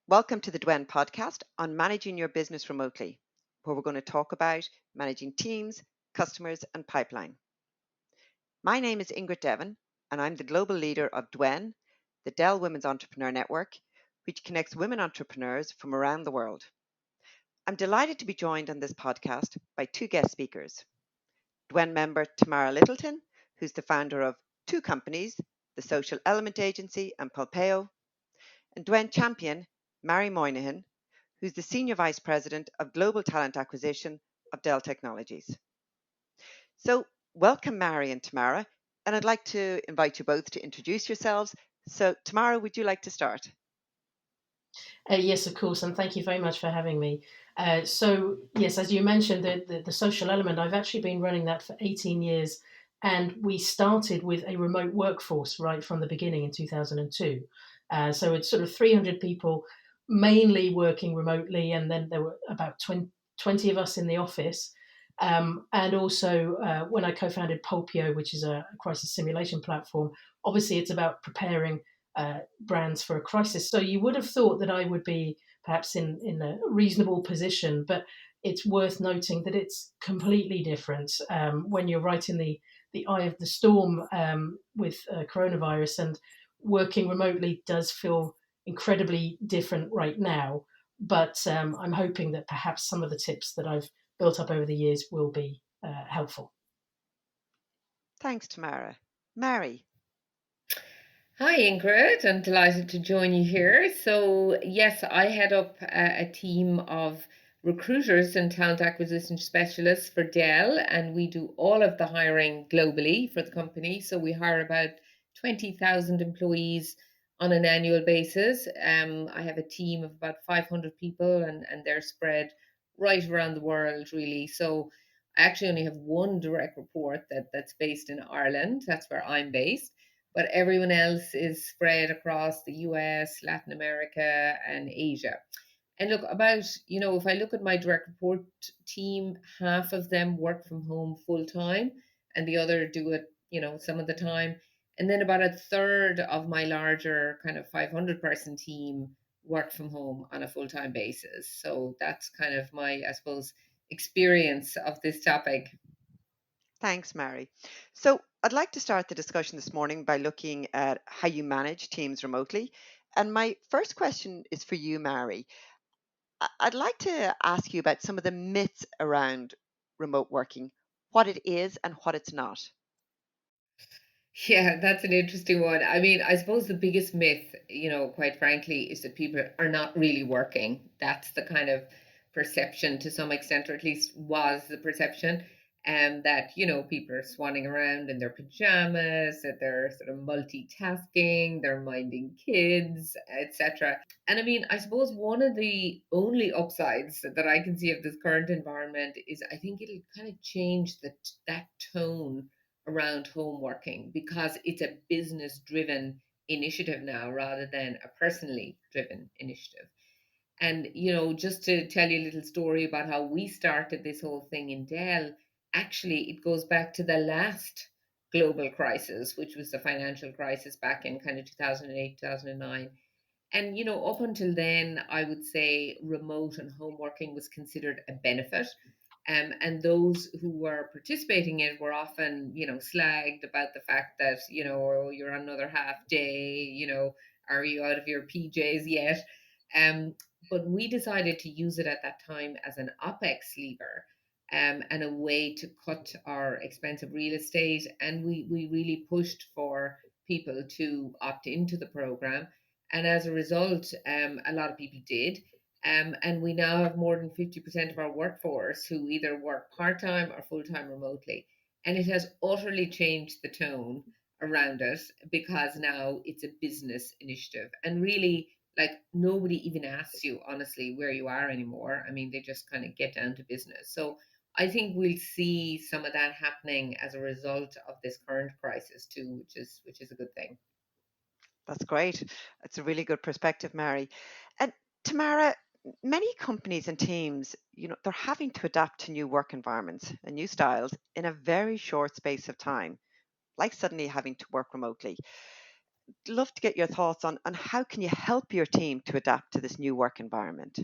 Welcome to the DWEN Podcast on managing your business remotely, where we're going to talk about managing teams, customers, and pipeline. My name is Ingrid Devin, and I'm the global leader of DWEN, the Dell Women's Entrepreneur Network, which connects women entrepreneurs from around the world. I'm delighted to be joined on this podcast by two guest speakers. DWEN member Tamara Littleton, who's the founder of two companies, the Social Element Agency and Pulpeo, and DWEN champion Marie Moynihan, who's the Senior Vice President of Global Talent Acquisition of Dell Technologies. So welcome, Marie and Tamara, and I'd like to invite you both to introduce yourselves. So Tamara, would you like to start? Yes, of course, and thank you very much for having me. Yes, as you mentioned, the social element, I've actually been running that for 18 years, and we started with a remote workforce right from the beginning in 2002. So it's sort of 300 people, mainly working remotely, and then there were about 20 of us in the office. And also, when I co-founded Pulpeo, which is a crisis simulation platform, obviously it's about preparing brands for a crisis. So you would have thought that I would be perhaps in a reasonable position, but it's worth noting that it's completely different when you're right in the eye of the storm with coronavirus, and working remotely does feel incredibly different right now. But I'm hoping that perhaps some of the tips that I've built up over the years will be helpful. Thanks, Tamara. Marie. Hi, Ingrid. I'm delighted to join you here. So, yes, I head up a team of recruiters and talent acquisition specialists for Dell, and we do all of the hiring globally for the company. So, we hire about 20,000 employees on an annual basis. I have a team of about 500 people, and they're spread right around the world, really. So, I actually only have one direct report that's based in Ireland. That's where I'm based, but everyone else is spread across the US, Latin America, and Asia. And look, if I look at my direct report team, half of them work from home full time, and the other do it, some of the time. And then about a third of my larger kind of 500 person team work from home on a full time basis. So that's kind of my, I suppose, experience of this topic. Thanks, Marie. So I'd like to start the discussion this morning by looking at how you manage teams remotely. And my first question is for you, Marie. I'd like to ask you about some of the myths around remote working, what it is and what it's not. Yeah, that's an interesting one. I mean, I suppose the biggest myth, quite frankly, is that people are not really working. That's the kind of perception to some extent, or at least was the perception. And that, people are swanning around in their pajamas, that they're sort of multitasking, they're minding kids, etc. And I mean, I suppose one of the only upsides that I can see of this current environment is I think it'll kind of change that tone around home working, because it's a business driven initiative now rather than a personally driven initiative. And, just to tell you a little story about how we started this whole thing in Dell, actually, it goes back to the last global crisis, which was the financial crisis back in kind of 2008, 2009. And, up until then, I would say remote and home working was considered a benefit. And those who were participating in it were often, slagged about the fact that, oh, you're on another half day, are you out of your PJs yet? Um, but we decided to use it at that time as an OPEX lever, and a way to cut our expensive real estate. And we really pushed for people to opt into the program. And as a result, a lot of people did. And we now have more than 50% of our workforce who either work part time or full time remotely. And it has utterly changed the tone around it, because now it's a business initiative. And really, like, nobody even asks you honestly where you are anymore. I mean, they just kind of get down to business. So I think we'll see some of that happening as a result of this current crisis too, which is a good thing. That's great. It's a really good perspective, Mary. And Tamara, many companies and teams, they're having to adapt to new work environments and new styles in a very short space of time, like suddenly having to work remotely. love to get your thoughts on how can you help your team to adapt to this new work environment.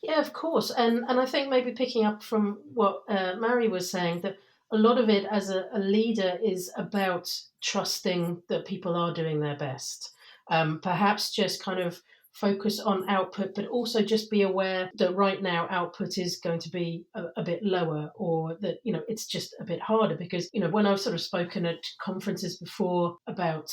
Yeah, of course. And I think maybe picking up from what Marie was saying, that a lot of it as a leader is about trusting that people are doing their best. Perhaps just kind of focus on output, but also just be aware that right now output is going to be a bit lower, or that, it's just a bit harder. Because, when I've sort of spoken at conferences before about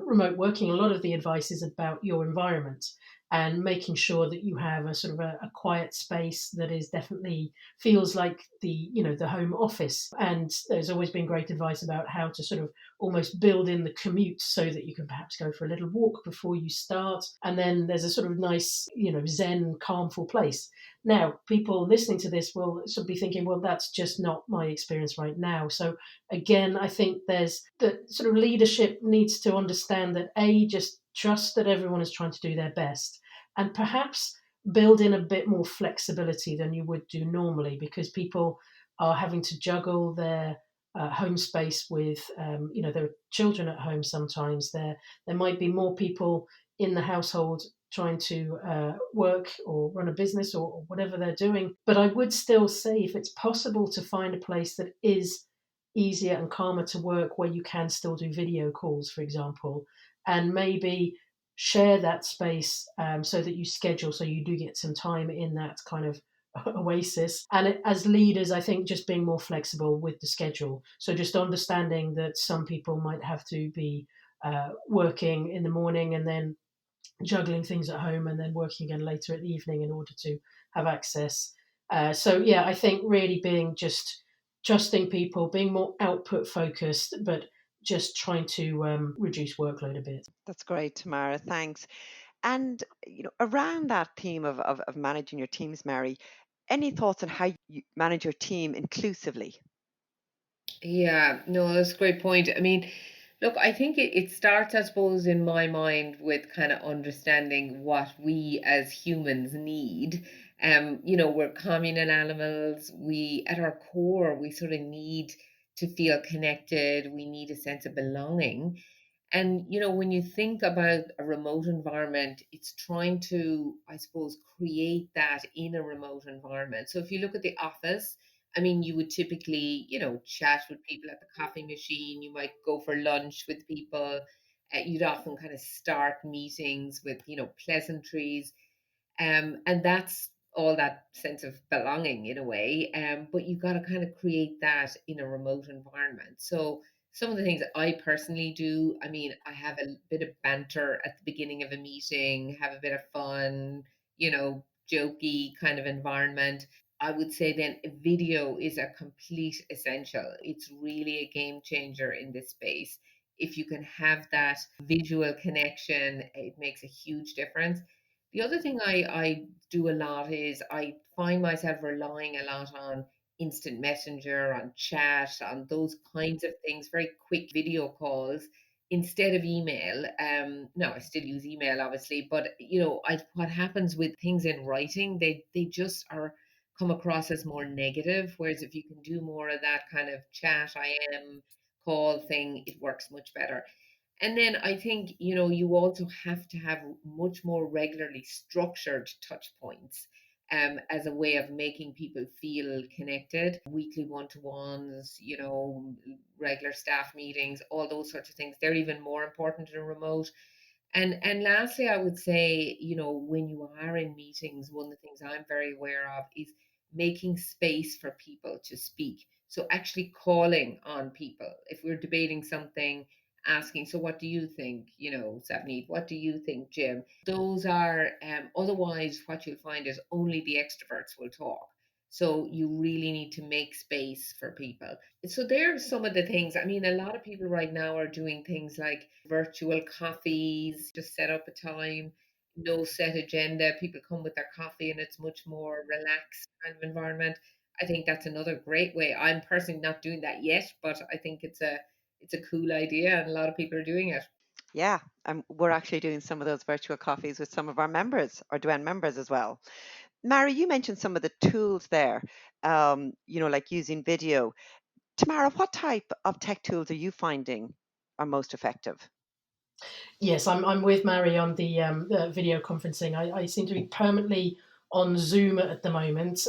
remote working, a lot of the advice is about your environment and making sure that you have a sort of a quiet space that is definitely feels like the home office. And there's always been great advice about how to sort of almost build in the commute so that you can perhaps go for a little walk before you start, and then there's a sort of nice, zen, calmful place. Now, people listening to this will sort of be thinking, well, that's just not my experience right now. So again, I think there's the sort of leadership needs to understand that, just trust that everyone is trying to do their best, and perhaps build in a bit more flexibility than you would do normally, because people are having to juggle their home space with, there are children at home sometimes. There might be more people in the household trying to work or run a business, or whatever they're doing. But I would still say, if it's possible to find a place that is easier and calmer to work, where you can still do video calls, for example, and maybe share that space, so that you schedule, so you do get some time in that kind of oasis. And as leaders, I think just being more flexible with the schedule. So just understanding that some people might have to be working in the morning, and then juggling things at home, and then working again later at the evening in order to have access. So yeah, I think really being just trusting people, being more output focused, but just trying to reduce workload a bit. That's great, Tamara. Thanks. And around that theme of managing your teams, Mary, any thoughts on how you manage your team inclusively? Yeah, no, that's a great point. I mean, look, I think it starts, I suppose, in my mind with kind of understanding what we as humans need. We're communal animals. We, at our core, we sort of need to feel connected. We need a sense of belonging. And, when you think about a remote environment, it's trying to, I suppose, create that in a remote environment. So if you look at the office, I mean, you would typically, chat with people at the coffee machine. You might go for lunch with people. You'd often kind of start meetings with, pleasantries. And that's all that sense of belonging in a way. But you've got to kind of create that in a remote environment. So some of the things that I personally do, I mean, I have a bit of banter at the beginning of a meeting, have a bit of fun, jokey kind of environment. I would say then video is a complete essential. It's really a game changer in this space. If you can have that visual connection, it makes a huge difference. The other thing I do a lot is I find myself relying a lot on instant messenger, on chat, on those kinds of things, very quick video calls instead of email. No, I still use email, obviously, but what happens with things in writing, they just are come across as more negative. Whereas if you can do more of that kind of chat, IM call thing, it works much better. And then I think, you also have to have much more regularly structured touch points, as a way of making people feel connected. Weekly one-to-ones, regular staff meetings, all those sorts of things. They're even more important in remote. And lastly, I would say, when you are in meetings, one of the things I'm very aware of is making space for people to speak. So actually calling on people. If we're debating something, asking, so what do you think, Savneet, what do you think, Jim? Those are, otherwise what you'll find is only the extroverts will talk. So you really need to make space for people. So there are some of the things. I mean, a lot of people right now are doing things like virtual coffees, just set up a time, no set agenda. People come with their coffee and it's much more relaxed kind of environment. I think that's another great way. I'm personally not doing that yet, but I think it's a cool idea and a lot of people are doing it. Yeah, we're actually doing some of those virtual coffees with some of our members, our DWEN members as well. Mary, you mentioned some of the tools there, like using video. Tamara, what type of tech tools are you finding are most effective? Yes, I'm with Marie on the video conferencing. I seem to be permanently on Zoom at the moment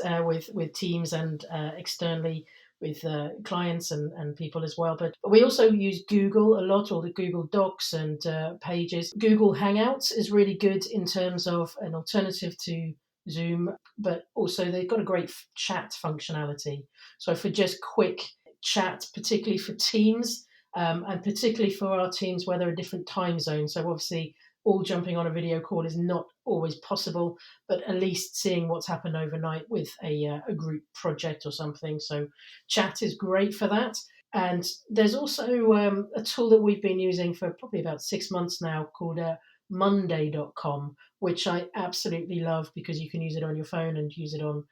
with teams and externally with clients and people as well. But we also use Google a lot, or the Google Docs and Pages. Google Hangouts is really good in terms of an alternative to Zoom, but also they've got a great chat functionality. So for just quick chat, particularly for teams, and particularly for our teams where there are different time zones. So obviously, all jumping on a video call is not always possible, but at least seeing what's happened overnight with a group project or something. So chat is great for that. And there's also a tool that we've been using for probably about 6 months now called Monday.com, which I absolutely love because you can use it on your phone and use it on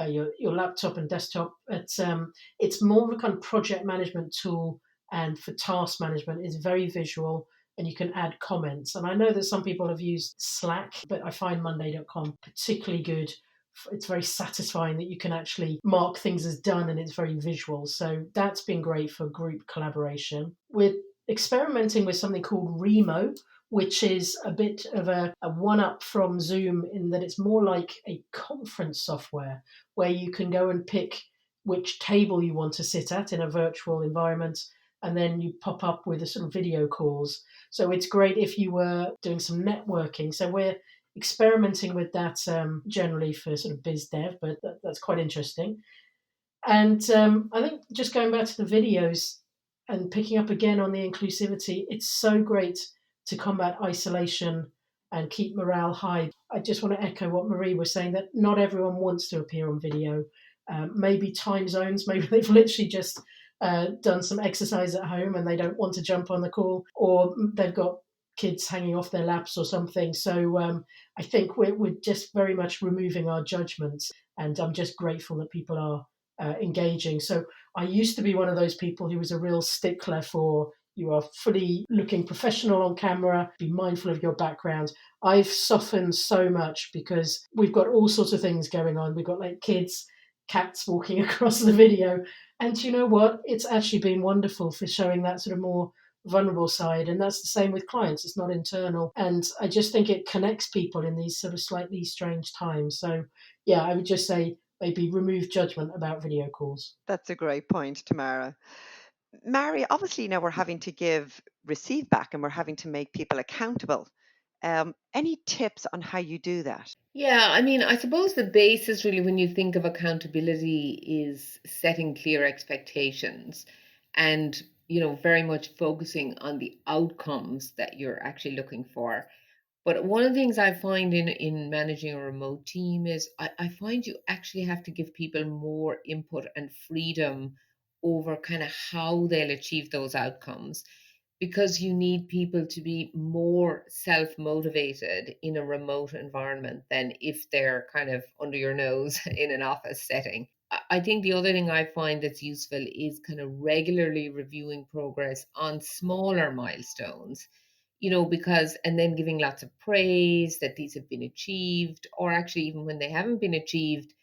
your laptop and desktop. It's more of a kind of project management tool, and for task management is very visual, and you can add comments. And I know that some people have used Slack, but I find Monday.com particularly good. It's very satisfying that you can actually mark things as done, and it's very visual. So that's been great for group collaboration. We're experimenting with something called Remo, which is a bit of a one up from Zoom in that it's more like a conference software where you can go and pick which table you want to sit at in a virtual environment, and then you pop up with a sort of video calls. So it's great if you were doing some networking. So we're experimenting with that generally for sort of biz dev, but that's quite interesting. And I think just going back to the videos and picking up again on the inclusivity, it's so great to combat isolation and keep morale high. I just want to echo what Marie was saying, that not everyone wants to appear on video. Maybe time zones, maybe they've literally just done some exercise at home and they don't want to jump on the call, or they've got kids hanging off their laps or something. So I think we're just very much removing our judgments, and I'm just grateful that people are engaging. So I used to be one of those people who was a real stickler for you are fully looking professional on camera, be mindful of your background. I've softened so much because we've got all sorts of things going on. We've got like kids, cats walking across the video. And you know what? It's actually been wonderful for showing that sort of more vulnerable side. And that's the same with clients. It's not internal. And I just think it connects people in these sort of slightly strange times. So yeah, I would just say maybe remove judgment about video calls. That's a great point, Tamara. Mary, obviously now we're having to receive back and we're having to make people accountable. Any tips on how you do that? Yeah, I mean, I suppose the basis really, when you think of accountability, is setting clear expectations and, very much focusing on the outcomes that you're actually looking for. But one of the things I find in managing a remote team is I find you actually have to give people more input and freedom over kind of how they'll achieve those outcomes, because you need people to be more self motivated in a remote environment than if they're kind of under your nose in an office setting. I think the other thing I find that's useful is kind of regularly reviewing progress on smaller milestones, because, and then giving lots of praise that these have been achieved, or actually, even when they haven't been achieved,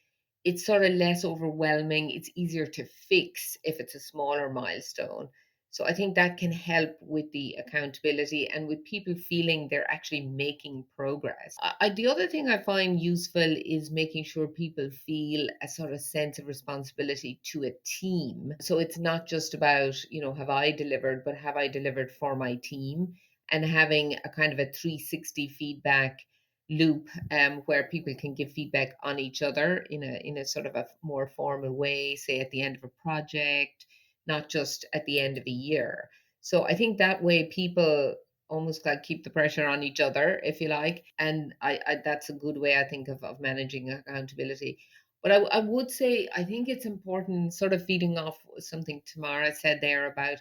it's sort of less overwhelming. It's easier to fix if it's a smaller milestone. So I think that can help with the accountability and with people feeling they're actually making progress. The other thing I find useful is making sure people feel a sort of sense of responsibility to a team. So it's not just about, have I delivered, but have I delivered for my team? And having a kind of a 360 feedback loop, where people can give feedback on each other in a sort of a more formal way, say at the end of a project, not just at the end of a year. So I think that way people almost like keep the pressure on each other, if you like. And I that's a good way, I think, of managing accountability. But I would say I think it's important, sort of feeding off something Tamara said there about,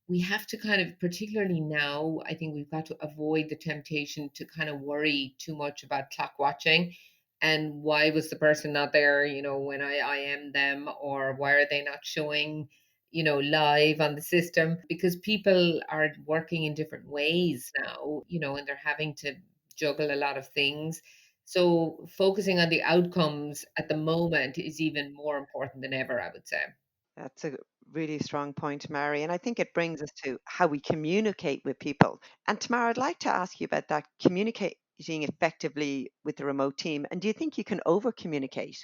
we have to kind of, particularly now, I think we've got to avoid the temptation to kind of worry too much about clock watching and why was the person not there, when I am them, or why are they not showing, live on the system, because people are working in different ways now, and they're having to juggle a lot of things. So focusing on the outcomes at the moment is even more important than ever, I would say. That's a really strong point, Mary. And I think it brings us to how we communicate with people. And Tamara, I'd like to ask you about that communicating effectively with the remote team. And do you think you can over communicate?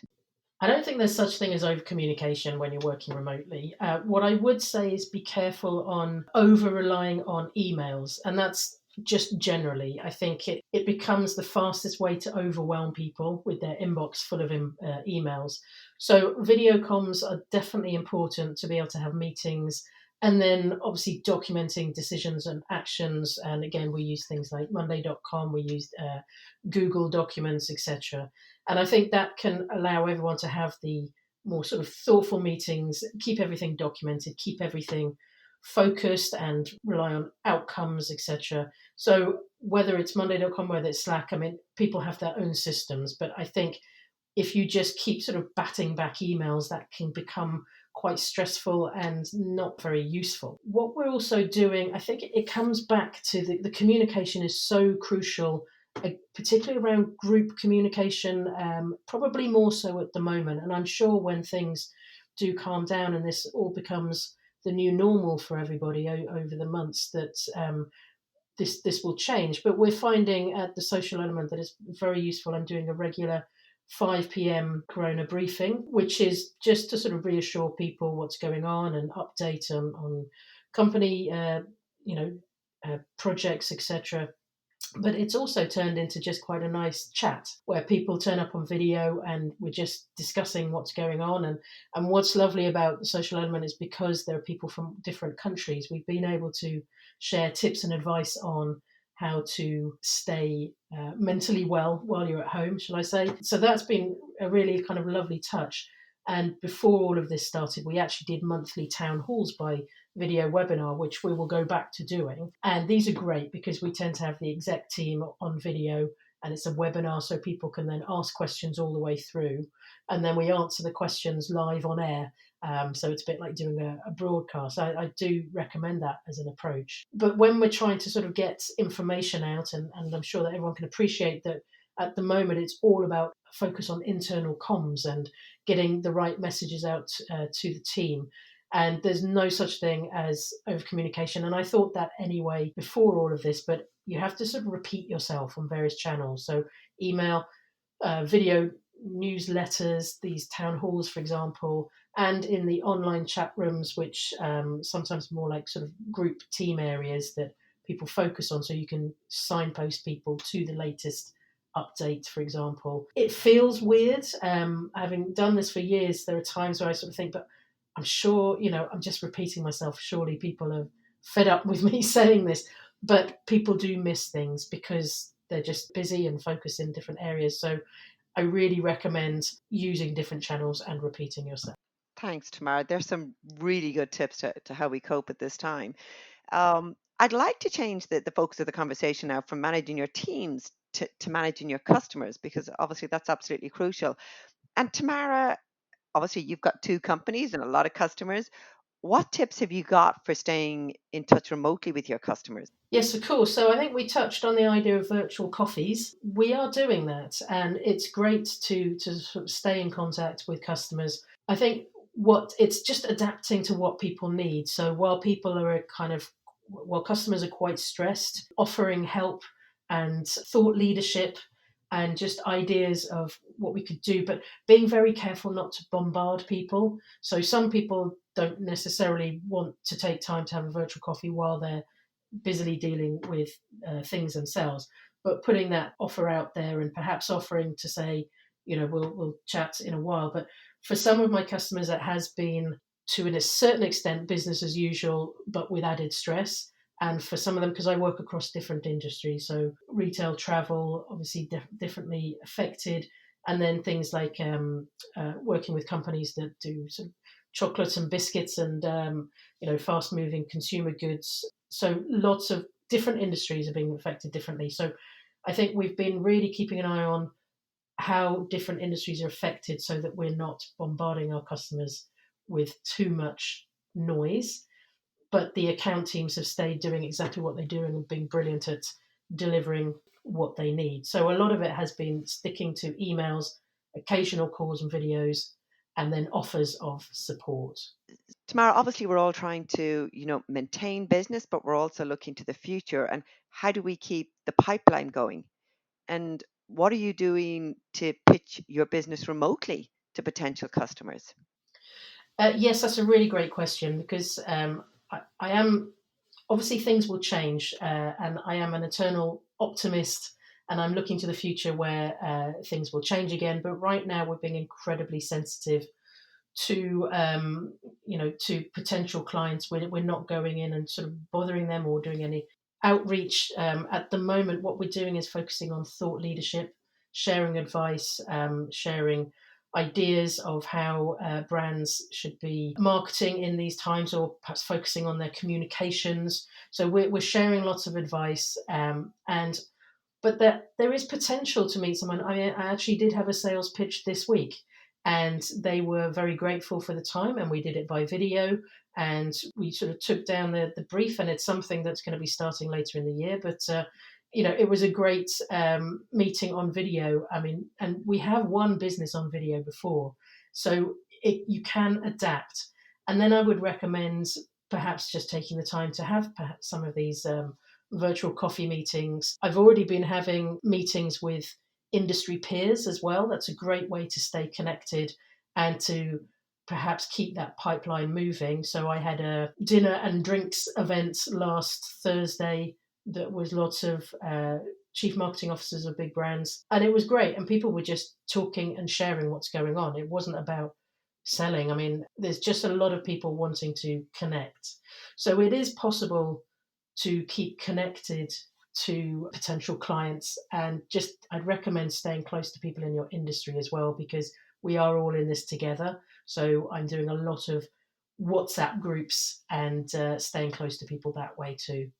I don't think there's such thing as over communication when you're working remotely. What I would say is be careful on over relying on emails, and that's just generally. I think it becomes the fastest way to overwhelm people with their inbox full of emails. So video comms are definitely important to be able to have meetings. And then obviously documenting decisions and actions. And again, we use things like Monday.com, we use Google Documents, etc. And I think that can allow everyone to have the more sort of thoughtful meetings, keep everything documented, keep everything focused and rely on outcomes, etc. So whether it's Monday.com, whether it's Slack, I mean, people have their own systems, but I think if you just keep sort of batting back emails, that can become quite stressful and not very useful. What we're also doing, I think it comes back to the communication is so crucial, particularly around group communication, probably more so at the moment. And I'm sure when things do calm down and this all becomes the new normal for everybody over the months, that this will change. But we're finding at the social element that it's very useful. I'm doing a regular 5 p.m. Corona briefing, which is just to sort of reassure people what's going on and update on company, projects, etc. But it's also turned into just quite a nice chat where people turn up on video and we're just discussing what's going on. And what's lovely about the social element is because there are people from different countries, we've been able to share tips and advice on how to stay mentally well while you're at home, shall I say. So that's been a really kind of lovely touch. And before all of this started, we actually did monthly town halls by video webinar, which we will go back to doing. And these are great because we tend to have the exec team on video and it's a webinar so people can then ask questions all the way through. And then we answer the questions live on air. So it's a bit like doing a broadcast. I do recommend that as an approach. But when we're trying to sort of get information out, and I'm sure that everyone can appreciate that at the moment it's all about focus on internal comms and getting the right messages out to the team. And there's no such thing as over communication. And I thought that anyway before all of this, but you have to sort of repeat yourself on various channels. So email, video, newsletters, these town halls, for example, and in the online chat rooms, which sometimes more like sort of group team areas that people focus on. So you can signpost people to the latest update, for example. It feels weird. Having done this for years, there are times where I sort of think, but I'm sure, I'm just repeating myself. Surely people are fed up with me saying this, but people do miss things because they're just busy and focused in different areas. So I really recommend using different channels and repeating yourself. Thanks, Tamara. There's some really good tips to how we cope at this time. I'd like to change the focus of the conversation now from managing your teams to managing your customers, because obviously that's absolutely crucial. And Tamara, obviously you've got 2 companies and a lot of customers. What tips have you got for staying in touch remotely with your customers? Yes, of course. So I think we touched on the idea of virtual coffees. We are doing that, and it's great to sort of stay in contact with customers. I think it's just adapting to what people need. So while customers are quite stressed, offering help and thought leadership and just ideas of what we could do, but being very careful not to bombard people. So some people don't necessarily want to take time to have a virtual coffee while they're busily dealing with things themselves, but putting that offer out there and perhaps offering to say, we'll chat in a while. But for some of my customers, it has been to a certain extent business as usual, but with added stress. And for some of them, because I work across different industries, so retail, travel, obviously differently affected. And then things like working with companies that do sort of chocolates and biscuits and fast moving consumer goods. So lots of different industries are being affected differently. So I think we've been really keeping an eye on how different industries are affected so that we're not bombarding our customers with too much noise. But the account teams have stayed doing exactly what they're doing and being brilliant at delivering what they need. So a lot of it has been sticking to emails, occasional calls and videos, and then offers of support. Tamara, obviously we're all trying to, maintain business, but we're also looking to the future. And how do we keep the pipeline going? And what are you doing to pitch your business remotely to potential customers? Yes, that's a really great question, because I am, obviously things will change, and I am an eternal optimist, and I'm looking to the future where things will change again. But right now we're being incredibly sensitive to to potential clients. We're not going in and sort of bothering them or doing any outreach. At the moment, what we're doing is focusing on thought leadership, sharing advice, sharing ideas of how brands should be marketing in these times, or perhaps focusing on their communications. So we're sharing lots of advice, and but there is potential to meet someone. I actually did have a sales pitch this week, and they were very grateful for the time, and we did it by video, and we sort of took down the brief, and it's something that's going to be starting later in the year. But it was a great meeting on video. I mean, and we have one business on video before, so you can adapt. And then I would recommend perhaps just taking the time to have perhaps some of these virtual coffee meetings. I've already been having meetings with industry peers as well. That's a great way to stay connected and to perhaps keep that pipeline moving. So I had a dinner and drinks event last Thursday that was lots of chief marketing officers of big brands, and it was great. And people were just talking and sharing what's going on. It wasn't about selling. I mean, there's just a lot of people wanting to connect. So it is possible to keep connected to potential clients, and just I'd recommend staying close to people in your industry as well, because we are all in this together. So I'm doing a lot of WhatsApp groups and staying close to people that way too.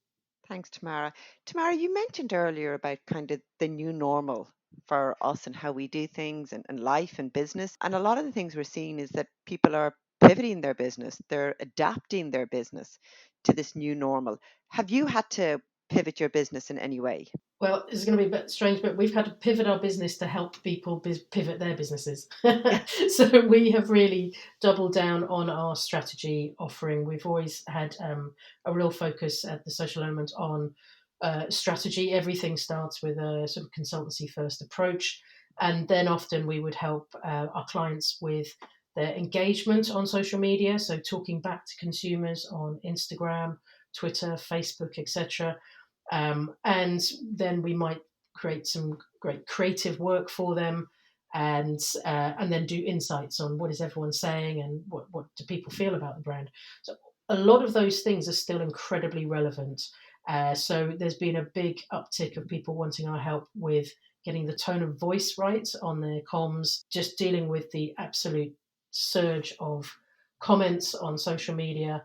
Thanks, Tamara. Tamara, you mentioned earlier about kind of the new normal for us and how we do things and life and business. And a lot of the things we're seeing is that people are pivoting their business, they're adapting their business to this new normal. Have you had to pivot your business in any way? Well, it's going to be a bit strange, but we've had to pivot our business to help people pivot their businesses. So we have really doubled down on our strategy offering. We've always had a real focus at the social element on strategy. Everything starts with a sort of consultancy first approach. And then often we would help our clients with their engagement on social media. So talking back to consumers on Instagram, Twitter, Facebook, etc. And then we might create some great creative work for them, and then do insights on what is everyone saying and what do people feel about the brand. So a lot of those things are still incredibly relevant. So there's been a big uptick of people wanting our help with getting the tone of voice right on their comms, just dealing with the absolute surge of comments on social media,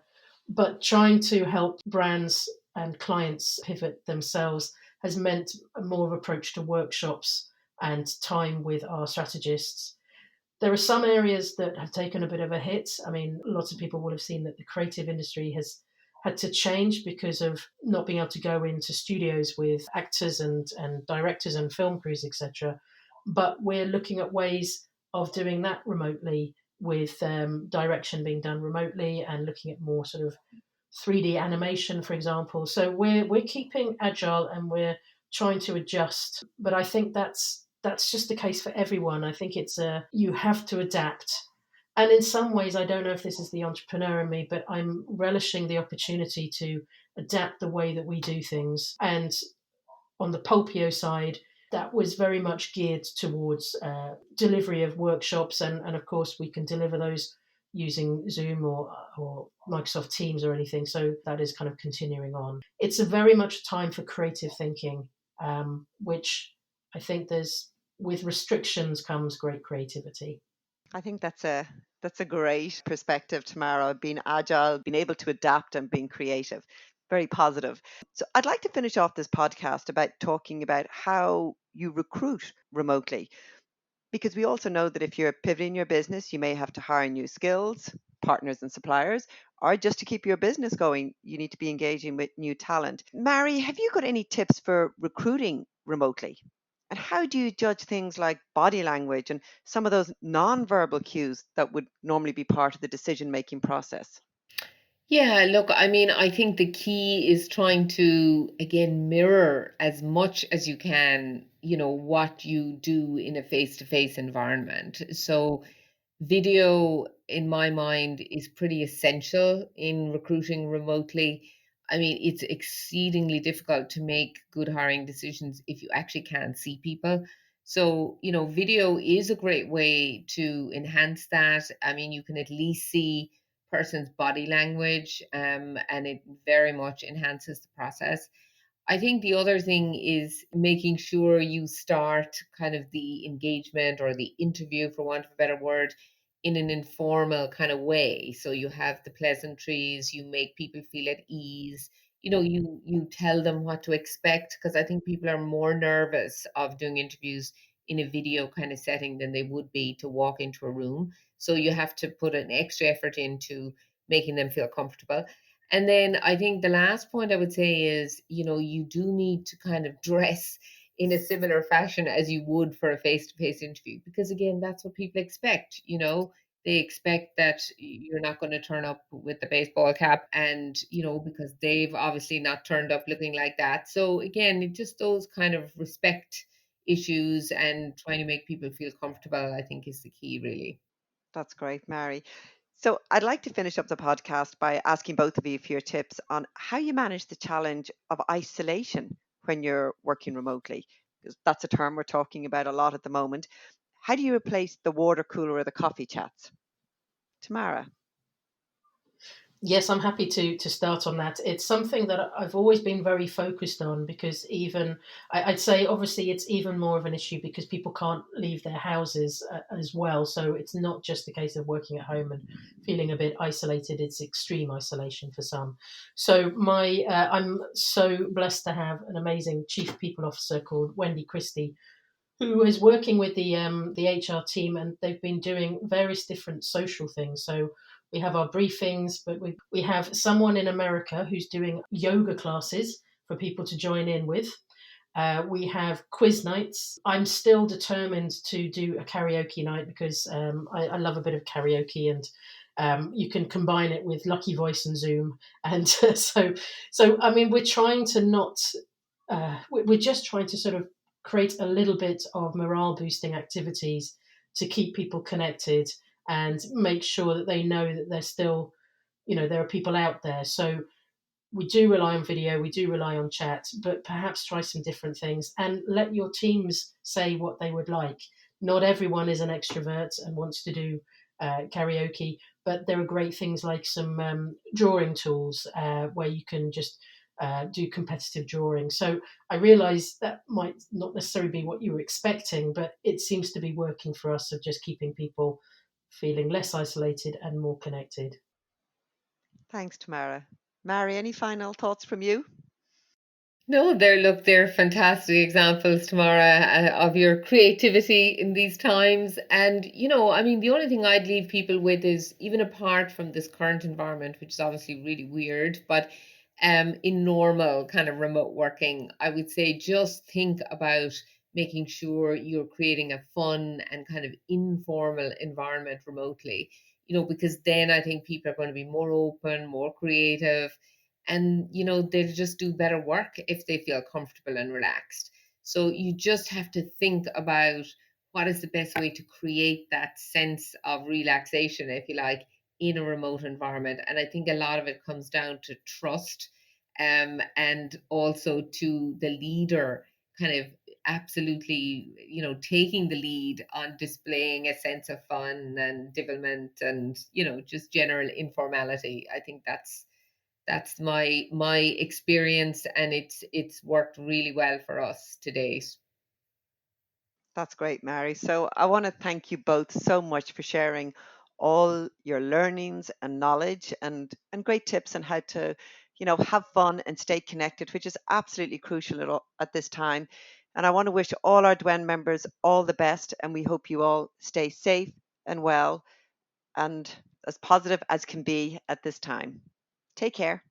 but trying to help brands and clients pivot themselves has meant a more of approach to workshops and time with our strategists. There are some areas that have taken a bit of a hit. I mean, lots of people will have seen that the creative industry has had to change because of not being able to go into studios with actors and directors and film crews, etc. But we're looking at ways of doing that remotely, with direction being done remotely, and looking at more sort of 3D animation, for example. So we're keeping agile and we're trying to adjust. But I think that's just the case for everyone. I think it's you have to adapt. And in some ways, I don't know if this is the entrepreneur in me, but I'm relishing the opportunity to adapt the way that we do things. And on the Pulpio side, that was very much geared towards delivery of workshops. And of course, we can deliver those using Zoom or Microsoft Teams or anything. So that is kind of continuing on. It's a very much time for creative thinking, which I think with restrictions comes great creativity. I think that's a great perspective, Tamara, being agile, being able to adapt and being creative. Very positive. So I'd like to finish off this podcast about talking about how you recruit remotely, because we also know that if you're pivoting your business, you may have to hire new skills, partners and suppliers, or just to keep your business going, you need to be engaging with new talent. Marie, have you got any tips for recruiting remotely? And how do you judge things like body language and some of those non-verbal cues that would normally be part of the decision-making process? Yeah, look, I mean, I think the key is trying to, again, mirror as much as you can, what you do in a face-to-face environment. So, video, in my mind, is pretty essential in recruiting remotely. I mean, it's exceedingly difficult to make good hiring decisions if you actually can't see people. So, video is a great way to enhance that. I mean, you can at least see person's body language, and it very much enhances the process. I think the other thing is making sure you start kind of the engagement or the interview, for want of a better word, in an informal kind of way. So you have the pleasantries, you make people feel at ease. You tell them what to expect, because I think people are more nervous of doing interviews in a video kind of setting than they would be to walk into a room. So you have to put an extra effort into making them feel comfortable. And then I think the last point I would say is, you do need to kind of dress in a similar fashion as you would for a face-to-face interview, because again, that's what people expect. They expect that you're not going to turn up with the baseball cap, and because they've obviously not turned up looking like that. So again, it just those kind of respect issues and trying to make people feel comfortable, I think, is the key, really. That's great, Mary. So I'd like to finish up the podcast by asking both of you for your tips on how you manage the challenge of isolation when you're working remotely, because that's a term we're talking about a lot at the moment. How do you replace the water cooler or the coffee chats? Tamara. Yes, I'm happy to start on that. It's something that I've always been very focused on, because I'd say obviously it's even more of an issue because people can't leave their houses as well. So it's not just a case of working at home and feeling a bit isolated. It's extreme isolation for some. So I'm so blessed to have an amazing chief people officer called Wendy Christie, who is working with the HR team, and they've been doing various different social things. So we have our briefings, but we have someone in America who's doing yoga classes for people to join in with. We have quiz nights. I'm still determined to do a karaoke night because I love a bit of karaoke, and you can combine it with Lucky Voice and Zoom. And so I mean, we're trying to not. We're just trying to sort of create a little bit of morale boosting activities to keep people connected and make sure that they know that there's still, there are people out there. So we do rely on video, we do rely on chat, but perhaps try some different things and let your teams say what they would like. Not everyone is an extrovert and wants to do karaoke, but there are great things like some drawing tools where you can just do competitive drawing. So I realize that might not necessarily be what you were expecting, but it seems to be working for us of just keeping people feeling less isolated and more connected. Thanks, Tamara. Mary, any final thoughts from you? No, they're fantastic examples, Tamara, of your creativity in these times. And, I mean, the only thing I'd leave people with is, even apart from this current environment, which is obviously really weird, but in normal kind of remote working, I would say just think about making sure you're creating a fun and kind of informal environment remotely, because then I think people are going to be more open, more creative, and they'll just do better work if they feel comfortable and relaxed. So you just have to think about what is the best way to create that sense of relaxation, if you like, in a remote environment. And I think a lot of it comes down to trust, and also to the leader kind of absolutely taking the lead on displaying a sense of fun and development, and just general informality. I think that's my experience, and it's worked really well for us to date. That's great, Mary. So I want to thank you both so much for sharing all your learnings and knowledge and great tips on how to, have fun and stay connected, which is absolutely crucial at this time. And I want to wish all our DWEN members all the best, and we hope you all stay safe and well and as positive as can be at this time. Take care.